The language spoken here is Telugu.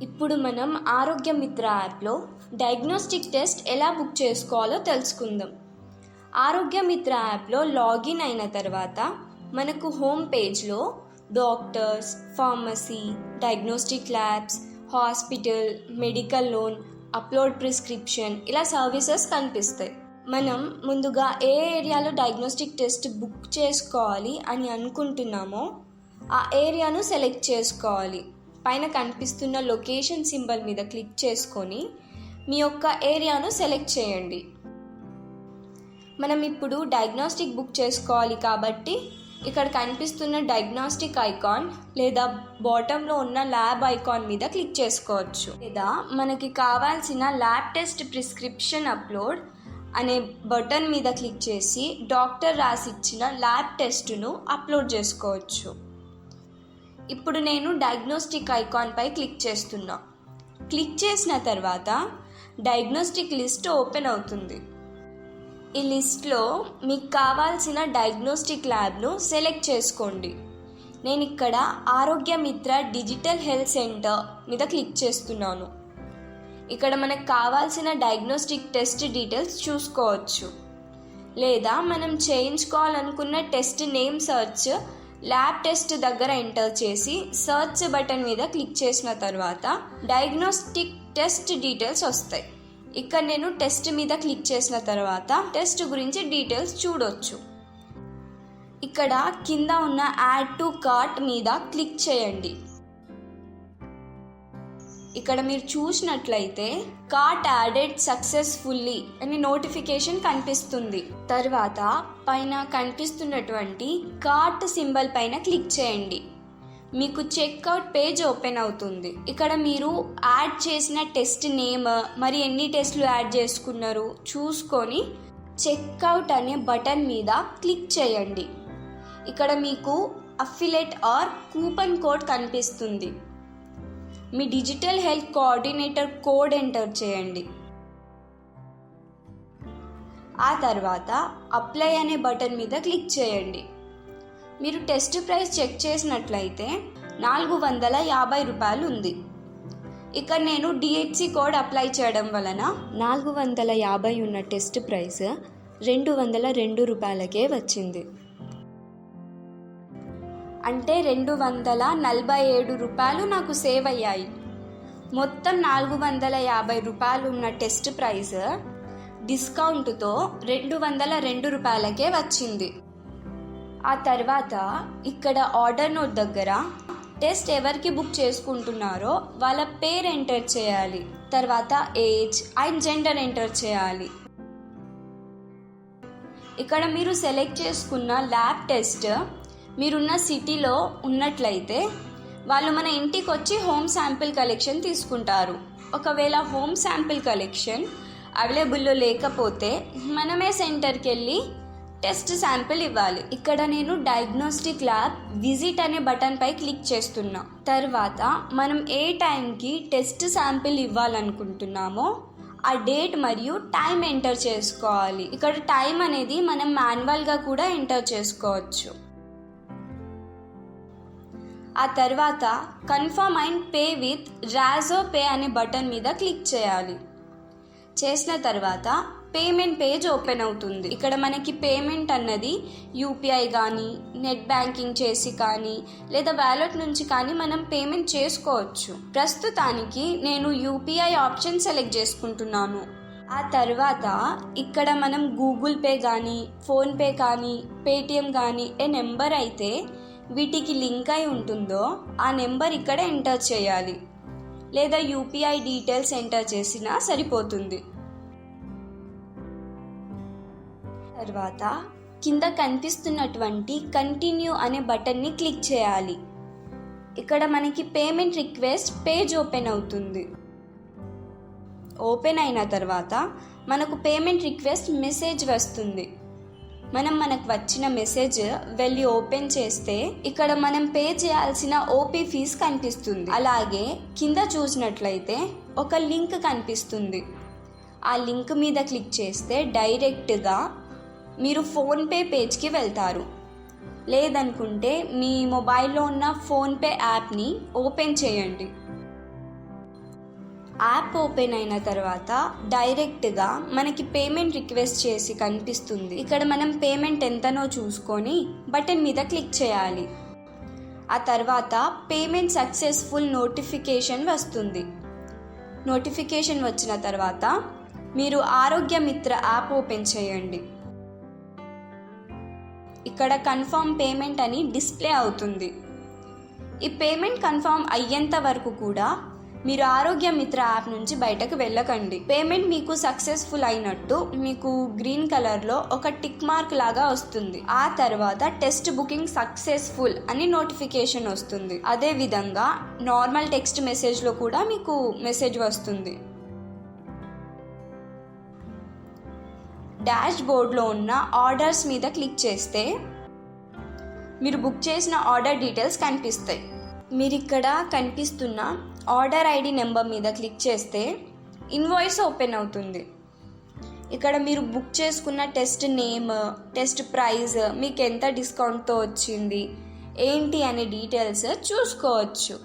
ఇప్పుడు మనం ఆరోగ్య మిత్ర యాప్లో డయాగ్నోస్టిక్ టెస్ట్ ఎలా బుక్ చేసుకోవాలో తెలుసుకుందాం. ఆరోగ్య మిత్ర యాప్లో లాగిన్ అయిన తర్వాత మనకు హోమ్ పేజ్లో doctors, pharmacy, diagnostic labs, hospital, medical loan, upload prescription ఇలా సర్వీసెస్ కనిపిస్తాయి. మనం ముందుగా ఏ ఏరియాలో డయాగ్నోస్టిక్ టెస్ట్ బుక్ చేసుకోవాలి అని అనుకుంటున్నామో ఆ ఏరియాను సెలెక్ట్ చేసుకోవాలి. పైన కనిపిస్తున్న లొకేషన్ సింబల్ మీద క్లిక్ చేసుకొని మీ యొక్క ఏరియాను సెలెక్ట్ చేయండి. మనం ఇప్పుడు డయాగ్నోస్టిక్ బుక్ చేసుకోవాలి కాబట్టి ఇక్కడ కనిపిస్తున్న డయాగ్నోస్టిక్ ఐకాన్ లేదా బాటంలో ఉన్న ల్యాబ్ ఐకాన్ మీద క్లిక్ చేసుకోవచ్చు. లేదా మనకి కావాల్సిన ల్యాబ్ టెస్ట్ ప్రిస్క్రిప్షన్ అప్లోడ్ అనే బటన్ మీద క్లిక్ చేసి డాక్టర్ రాసిచ్చిన ల్యాబ్ టెస్టును అప్లోడ్ చేసుకోవచ్చు. ఇప్పుడు నేను డయాగ్నోస్టిక్ ఐకాన్పై క్లిక్ చేస్తున్నా. క్లిక్ చేసిన తర్వాత డయాగ్నోస్టిక్ లిస్ట్ ఓపెన్ అవుతుంది. ఈ లిస్ట్లో మీకు కావాల్సిన డయాగ్నోస్టిక్ ల్యాబ్ను సెలెక్ట్ చేసుకోండి. నేను ఇక్కడ ఆరోగ్య మిత్ర డిజిటల్ హెల్త్ సెంటర్ మీద క్లిక్ చేస్తున్నాను. ఇక్కడ మనకు కావాల్సిన డయాగ్నోస్టిక్ టెస్ట్ డీటెయిల్స్ చూసుకోవచ్చు. లేదా మనం చేయించుకోవాలనుకున్న test name search lab test దగ్గర ఎంటర్ చేసి సర్చ్ బటన్ మీద క్లిక్ చేసిన తర్వాత డయాగ్నోస్టిక్ టెస్ట్ డీటెయిల్స్ వస్తాయి. ఇక్కడ నేను టెస్ట్ మీద క్లిక్ చేసిన తర్వాత టెస్ట్ గురించి డీటెయిల్స్ చూడొచ్చు. ఇక్కడ కింద ఉన్న యాడ్ టు కార్ట్ మీద క్లిక్ చేయండి. ఇక్కడ మీరు చూసినట్లయితే కార్ట్ యాడెడ్ సక్సెస్ఫుల్లీ అని నోటిఫికేషన్ కనిపిస్తుంది. తర్వాత పైన కనిపిస్తున్నటువంటి కార్ట్ సింబల్ పైన క్లిక్ చేయండి. మీకు చెక్అవుట్ పేజ్ ఓపెన్ అవుతుంది. ఇక్కడ మీరు యాడ్ చేసిన టెస్ట్ నేమ్, మరి ఎన్ని టెస్టులు యాడ్ చేసుకున్నారు చూసుకొని చెక్అవుట్ అనే బటన్ మీద క్లిక్ చేయండి. ఇక్కడ మీకు అఫిలియేట్ ఆర్ కూపన్ కోడ్ కనిపిస్తుంది. మీ digital health coordinator code enter చేయండి. ఆ తర్వాత అప్లై అనే బటన్ మీద క్లిక్ చేయండి. మీరు టెస్ట్ ప్రైస్ చెక్ చేసినట్లయితే 450 రూపాయలు ఉంది. ఇక్కడ నేను డిహెచ్సి కోడ్ అప్లై చేయడం వలన 450 ఉన్న టెస్ట్ ప్రైస్ 202 రూపాయలకే వచ్చింది. అంటే 247 రూపాయలు నాకు సేవ్ అయ్యాయి. మొత్తం 450 రూపాయలు ఉన్న టెస్ట్ ప్రైస్ డిస్కౌంట్తో 202 రూపాయలకే వచ్చింది. ఆ తర్వాత ఇక్కడ ఆర్డర్ నోట్ దగ్గర టెస్ట్ ఎవరికి బుక్ చేసుకుంటున్నారో వాళ్ళ పేరు ఎంటర్ చేయాలి. తర్వాత ఏజ్ అండ్ జెండర్ ఎంటర్ చేయాలి. ఇక్కడ మీరు సెలెక్ట్ చేసుకున్న ల్యాబ్ టెస్ట్ మీరున్న సిటీలో ఉన్నట్లయితే వాళ్ళు మన ఇంటికి వచ్చి హోమ్ శాంపిల్ కలెక్షన్ తీసుకుంటారు. ఒకవేళ హోమ్ శాంపిల్ కలెక్షన్ అవైలబుల్లో లేకపోతే మనమే సెంటర్కి వెళ్ళి టెస్ట్ శాంపిల్ ఇవ్వాలి. ఇక్కడ నేను డయాగ్నోస్టిక్ ల్యాబ్ విజిట్ అనే బటన్ పై క్లిక్ చేస్తున్నా. తర్వాత మనం ఏ టైంకి టెస్ట్ శాంపిల్ ఇవ్వాలనుకుంటున్నామో ఆ డేట్ మరియు టైం ఎంటర్ చేసుకోవాలి. ఇక్కడ టైం అనేది మనం మాన్యువల్గా కూడా ఎంటర్ చేసుకోవచ్చు. ఆ తర్వాత confirm and pay with Razorpay అనే బటన్ మీద క్లిక్ చేయాలి. చేసిన తర్వాత పేమెంట్ పేజ్ ఓపెన్ అవుతుంది. ఇక్కడ మనకి పేమెంట్ అన్నది యూపీఐ కానీ, నెట్ బ్యాంకింగ్ చేసి కానీ, లేదా వ్యాలెట్ నుంచి కానీ మనం పేమెంట్ చేసుకోవచ్చు. ప్రస్తుతానికి నేను యూపీఐ ఆప్షన్ సెలెక్ట్ చేసుకుంటున్నాను. ఆ తర్వాత ఇక్కడ మనం గూగుల్ పే కానీ, ఫోన్పే కానీ, పేటిఎం కానీ ఏ నెంబర్ అయితే వీటికి లింక్ అయి ఉంటుందో ఆ నెంబర్ ఇక్కడ ఎంటర్ చేయాలి. లేదా యూపీఐ డీటెయిల్స్ ఎంటర్ చేసినా సరిపోతుంది. తర్వాత కింద కనిపిస్తున్నటువంటి కంటిన్యూ అనే బటన్ని క్లిక్ చేయాలి. ఇక్కడ మనకి పేమెంట్ రిక్వెస్ట్ పేజ్ ఓపెన్ అవుతుంది. ఓపెన్ అయిన తర్వాత మనకు పేమెంట్ రిక్వెస్ట్ మెసేజ్ వస్తుంది. మనకు వచ్చిన మెసేజ్ వెళ్ళి ఓపెన్ చేస్తే ఇక్కడ మనం పే చేయాల్సిన ఓపీ ఫీజు కనిపిస్తుంది. అలాగే కింద చూసినట్లయితే ఒక లింక్ కనిపిస్తుంది. ఆ లింక్ మీద క్లిక్ చేస్తే డైరెక్ట్గా మీరు ఫోన్పే పేజ్కి వెళ్తారు. లేదనుకుంటే మీ మొబైల్లో ఉన్న ఫోన్పే యాప్ని ఓపెన్ చేయండి. యాప్ ఓపెన్ అయిన తర్వాత డైరెక్ట్గా మనకి పేమెంట్ రిక్వెస్ట్ చేసి కనిపిస్తుంది. ఇక్కడ మనం పేమెంట్ ఎంతనో చూసుకొని బటన్ మీద క్లిక్ చేయాలి. ఆ తర్వాత పేమెంట్ సక్సెస్ఫుల్ నోటిఫికేషన్ వస్తుంది. నోటిఫికేషన్ వచ్చిన తర్వాత మీరు ఆరోగ్య మిత్ర యాప్ ఓపెన్ చేయండి. ఇక్కడ కన్ఫర్మ్ పేమెంట్ అని డిస్ప్లే అవుతుంది. ఈ పేమెంట్ కన్ఫర్మ్ అయ్యేంత వరకు కూడా మీరు ఆరోగ్య మిత్ర యాప్ నుంచి బయటకు వెళ్ళకండి. పేమెంట్ మీకు సక్సెస్ఫుల్ అయినట్టు మీకు గ్రీన్ కలర్లో ఒక టిక్ మార్క్ లాగా వస్తుంది. ఆ తర్వాత టెస్ట్ బుకింగ్ సక్సెస్ఫుల్ అని నోటిఫికేషన్ వస్తుంది. అదే విధంగా నార్మల్ టెక్స్ట్ మెసేజ్లో కూడా మీకు మెసేజ్ వస్తుంది. డాష్ బోర్డ్లో ఉన్న ఆర్డర్స్ మీద క్లిక్ చేస్తే మీరు బుక్ చేసిన ఆర్డర్ డీటెయిల్స్ కనిపిస్తాయి. మీరు ఇక్కడ కనిపిస్తున్న ఆర్డర్ ఐడి నెంబర్ మీద క్లిక్ చేస్తే ఇన్వాయిస్ ఓపెన్ అవుతుంది. ఇక్కడ మీరు బుక్ చేసుకున్న టెస్ట్ నేమ్, టెస్ట్ ప్రైస్, మీకు ఎంత డిస్కౌంట్తో వచ్చింది ఏంటి అనే డీటెయిల్స్ చూసుకోవచ్చు.